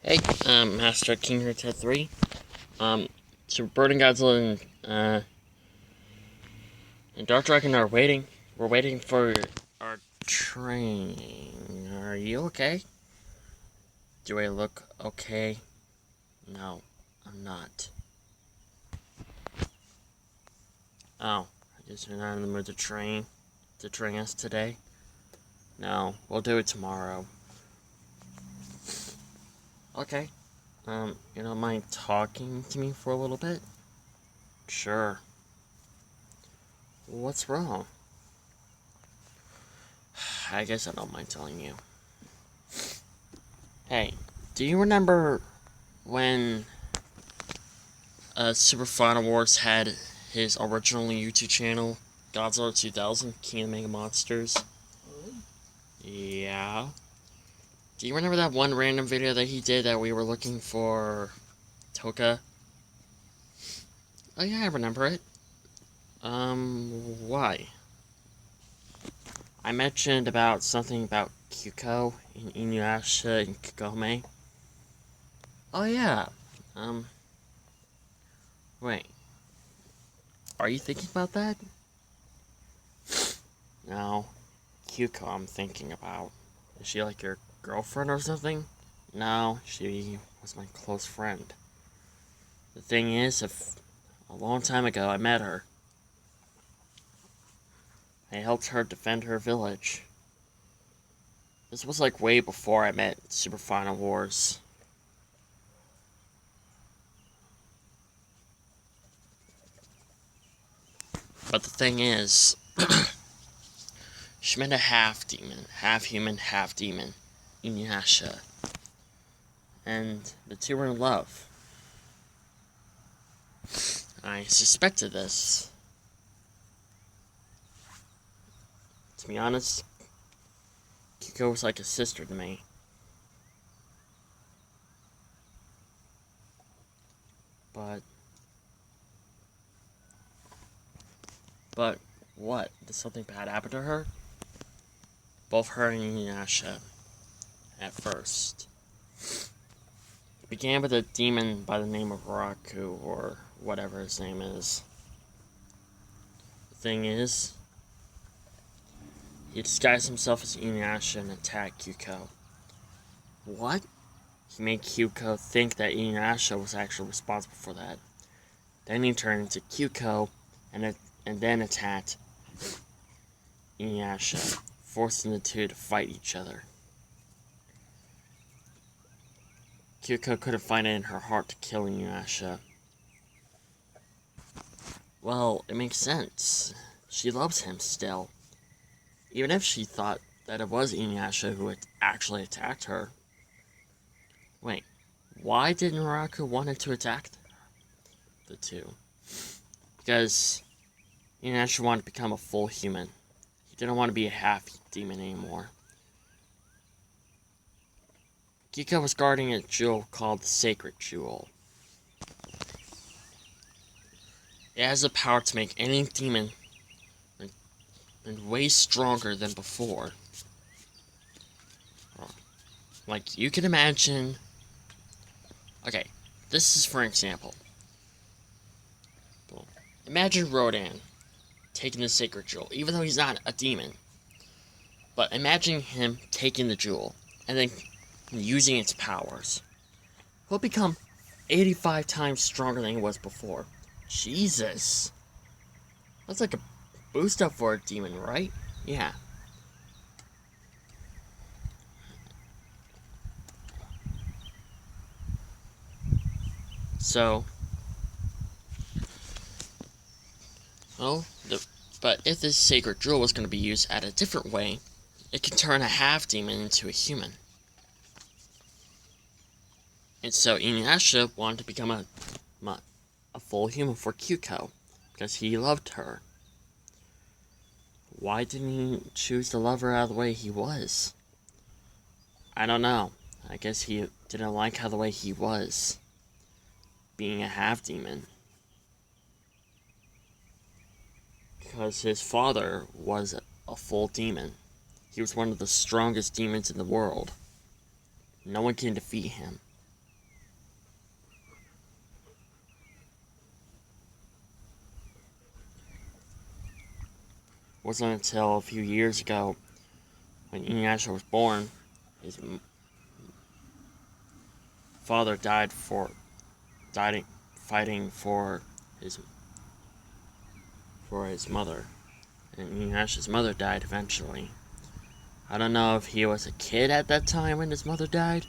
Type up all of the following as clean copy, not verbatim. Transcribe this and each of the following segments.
Hey, Master King here, Ted 3. So Bird and Godzilla and Dark Dragon are waiting. We're waiting for our train. Are you okay? Do I look okay? No, I'm not. Oh, I guess you're not in the mood to train us today? No, we'll do it tomorrow. Okay. You don't mind talking to me for a little bit? Sure. What's wrong? I guess I don't mind telling you. Hey, do you remember when Super Final Wars had his original YouTube channel, Godzilla 2000, King of Mega Monsters? Yeah. Do you remember that one random video that he did that we were looking for Toka? Oh yeah, I remember it. Why? I mentioned about something about Kyuko and Inuyasha and Kagome. Oh yeah. Wait. Are you thinking about that? No. Kyuko I'm thinking about. Is she like your girlfriend or something? No, she was my close friend. The thing is, a long time ago I met her. I helped her defend her village. This was like way before I met Super Final Wars. But the thing is, she met a half demon, half human, half demon, Inuyasha. And the two were in love. I suspected this. To be honest, Kiko was like a sister to me. But what? Did something bad happen to her? Both her and Inuyasha. At first. It began with a demon by the name of Raku, or whatever his name is. The thing is, he disguised himself as Inuyasha and attacked Kyuko. What? He made Kyuko think that Inuyasha was actually responsible for that. Then he turned into Kyuko and then attacked Inuyasha, forcing the two to fight each other. Kyuko couldn't find it in her heart to kill Inuyasha. Well, it makes sense. She loves him still. Even if she thought that it was Inuyasha who had actually attacked her. Wait, why didn't Raku want to attack the two? Because Inuyasha wanted to become a full human. He didn't want to be a half demon anymore. Kiko was guarding a jewel called the Sacred Jewel. It has the power to make any demon and way stronger than before. Like, you can imagine... Okay, this is for example. Imagine Rodan taking the Sacred Jewel, even though he's not a demon. But imagine him taking the jewel, and then using its powers. He'll become 85 times stronger than he was before. Jesus. That's like a boost up for a demon, right? Yeah. So, but if this sacred jewel was going to be used at a different way, it can turn a half demon into a human. And so Inuyasha wanted to become a full human for Kyuko, because he loved her. Why didn't he choose to love her out of the way he was? I don't know. I guess he didn't like how the way he was, being a half demon. Because his father was a full demon. He was one of the strongest demons in the world. No one can defeat him. wasn't until a few years ago, when Inuyasha was born, his father died fighting for his mother, and Inuyasha's mother died eventually. I don't know if he was a kid at that time when his mother died,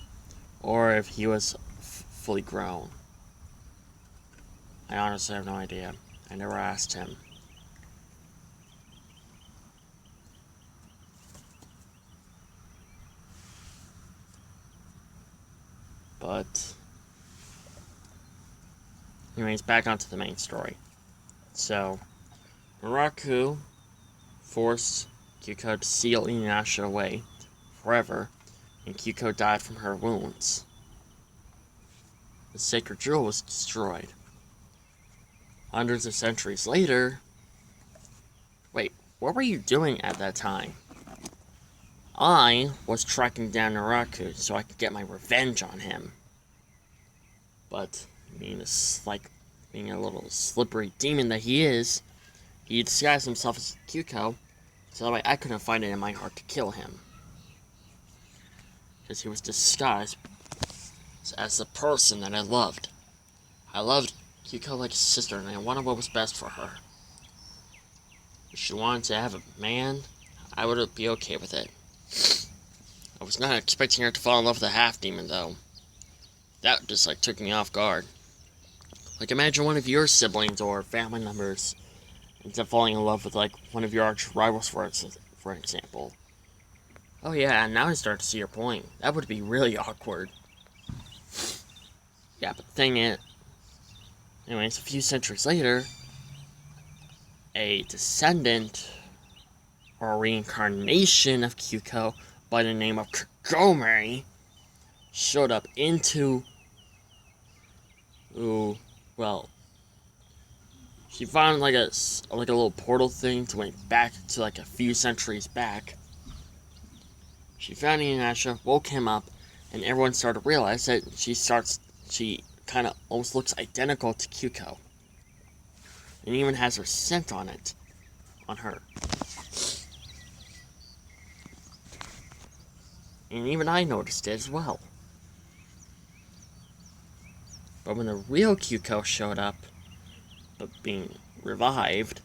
or if he was fully grown. I honestly have no idea. I never asked him. But anyways, back onto the main story. So, Naraku forced Kyuko to seal Inuyasha away forever, and Kyuko died from her wounds. The sacred jewel was destroyed. Hundreds of centuries later... Wait, what were you doing at that time? I was tracking down Naraku so I could get my revenge on him. But, being a little slippery demon that he is, he disguised himself as Kyuko, so that way I couldn't find it in my heart to kill him. Because he was disguised as the person that I loved. I loved Kyuko like a sister, and I wanted what was best for her. If she wanted to have a man, I would be okay with it. I was not expecting her to fall in love with a half-demon, though. That just, took me off guard. Imagine one of your siblings or family members ends up falling in love with, one of your arch-rivals, for example. Oh yeah, now I start to see your point. That would be really awkward. Yeah, but the thing is... Anyways, a few centuries later, a descendant, or a reincarnation of Kyuko by the name of Kagome showed up into... she found a little portal thing to went back to a few centuries back. She found Inuyasha, woke him up, and everyone started to realize that she kind of almost looks identical to Kyuko. And even has her scent on her. And even I noticed it as well. But when the real Kyuko showed up, but being revived,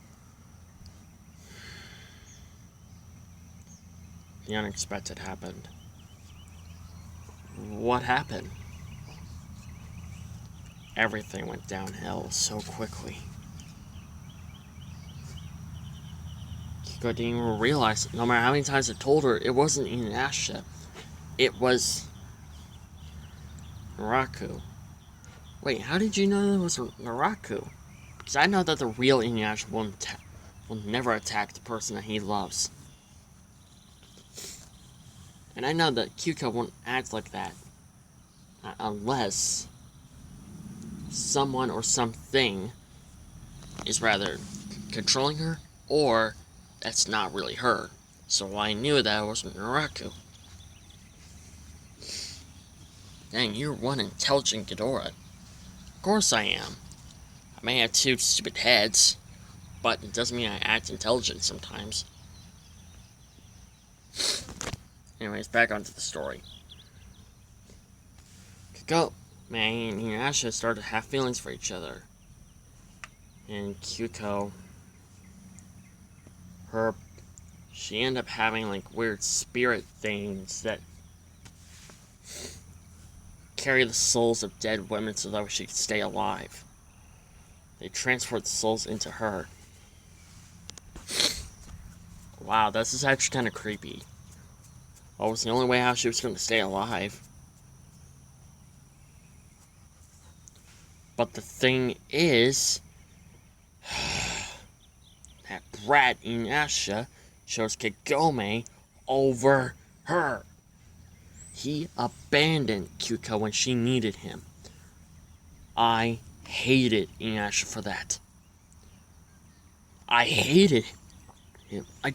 the unexpected happened. What happened? Everything went downhill so quickly. Kyuko didn't even realize, no matter how many times I told her, it wasn't Inuyasha. It was Naraku. Wait, how did you know it was Naraku? Because I know that the real Inuyasha will never attack the person that he loves. And I know that Kyuko won't act like that. Unless someone or something is rather controlling her, or that's not really her. So I knew that it wasn't Naraku. Dang, you're one intelligent Ghidorah. Of course I am. I may have two stupid heads, but it doesn't mean I act intelligent sometimes. Anyways, back onto the story. Kagome and Inuyasha started to have feelings for each other. And Kyuko, she ended up having weird spirit things that carry the souls of dead women so that she could stay alive. They transport the souls into her. Wow, this is actually kind of creepy. Well, it was the only way how she was going to stay alive. But the thing is, that brat Inuyasha chose Kagome over her. He abandoned Kyuko when she needed him. I hated Inuyasha for that. I hated him. I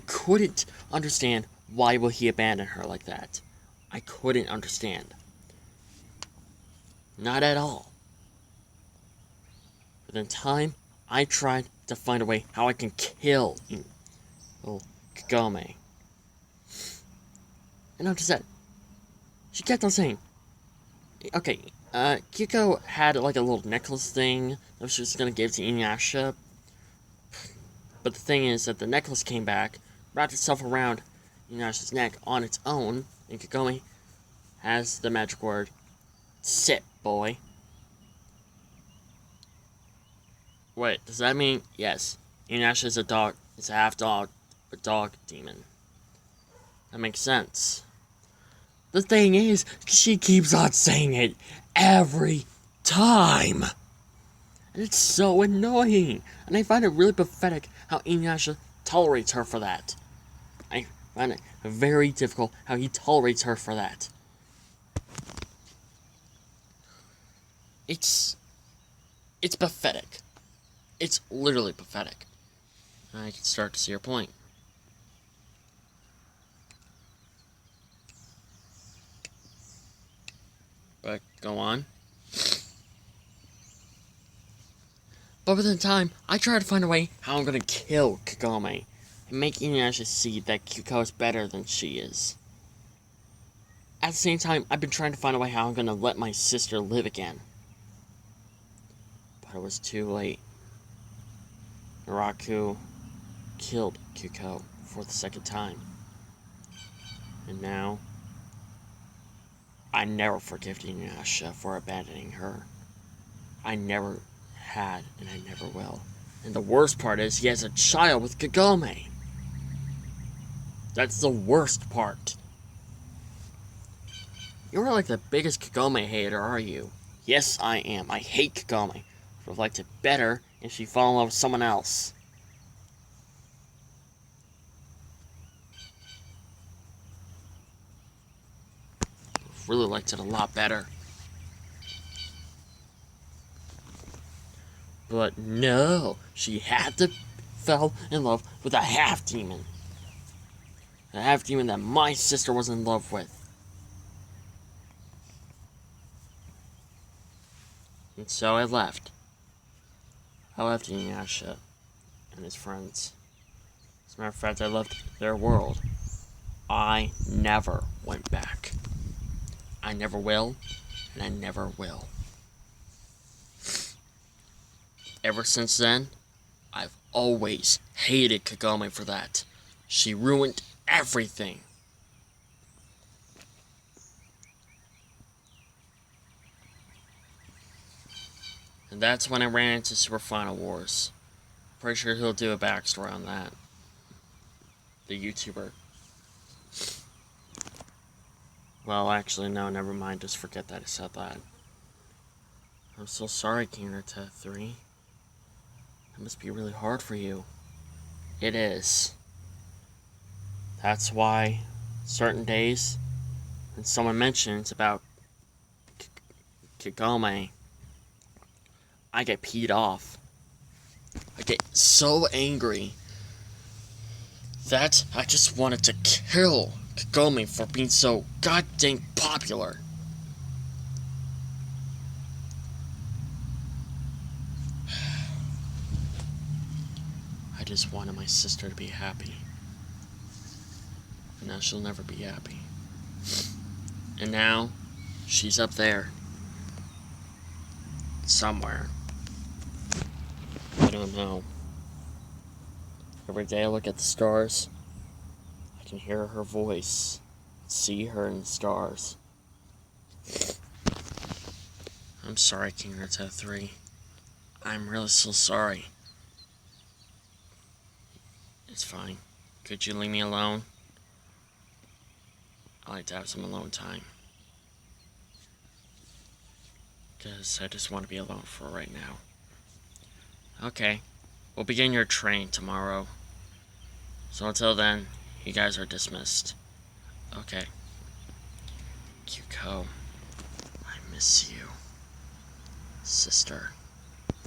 couldn't understand why will he abandon her like that. I couldn't understand. Not at all. But in time, I tried to find a way how I can kill Oh, Kagome. And not just that, she kept on saying, okay, Kiko had like a little necklace thing that she was gonna give to Inuyasha. But the thing is that the necklace came back, wrapped itself around Inuyasha's neck on its own, and Kagome has the magic word, sit, boy. Wait, does that mean, yes, Inuyasha is a dog, it's a half dog, a dog demon. That makes sense. The thing is, she keeps on saying it every time. And it's so annoying. And I find it really pathetic how Inuyasha tolerates her for that. I find it very difficult how he tolerates her for that. It's pathetic. It's literally pathetic. I can start to see your point. But go on. But within time, I try to find a way how I'm gonna kill Kagome and make Inuyasha see that Kyuko is better than she is. At the same time, I've been trying to find a way how I'm gonna let my sister live again. But it was too late. Naraku killed Kyuko for the second time. And now, I never forgive Inuyasha for abandoning her. I never had, and I never will. And the worst part is, he has a child with Kagome. That's the worst part. You're like the biggest Kagome hater, are you? Yes, I am. I hate Kagome. I would have liked it better if she fell in love with someone else. I really liked it a lot better. But no, she had to fall in love with a half-demon. A half-demon that my sister was in love with. And so I left. I left Inuyasha and his friends. As a matter of fact, I left their world. I never went back. I never will, and I never will. Ever since then, I've always hated Kagome for that. She ruined everything. And that's when I ran into Super Final Wars. Pretty sure he'll do a backstory on that. The YouTuber. Well, actually, no, never mind. Just forget that I said that. I'm so sorry, Kinrata 3. That must be really hard for you. It is. That's why certain days when someone mentions about Kagome, I get peed off. I get so angry that I just wanted to kill Kagome for being so goddamn popular. I just wanted my sister to be happy. And now she'll never be happy. And now, she's up there. Somewhere. I don't know. Every day I look at the stars, I can hear her voice, see her in the stars. I'm sorry, King Naruto 3. I'm really so sorry. It's fine. Could you leave me alone? I like to have some alone time. Because I just want to be alone for right now. Okay. We'll begin your train tomorrow. So until then, you guys are dismissed. Okay. Kyuko, I miss you. Sister.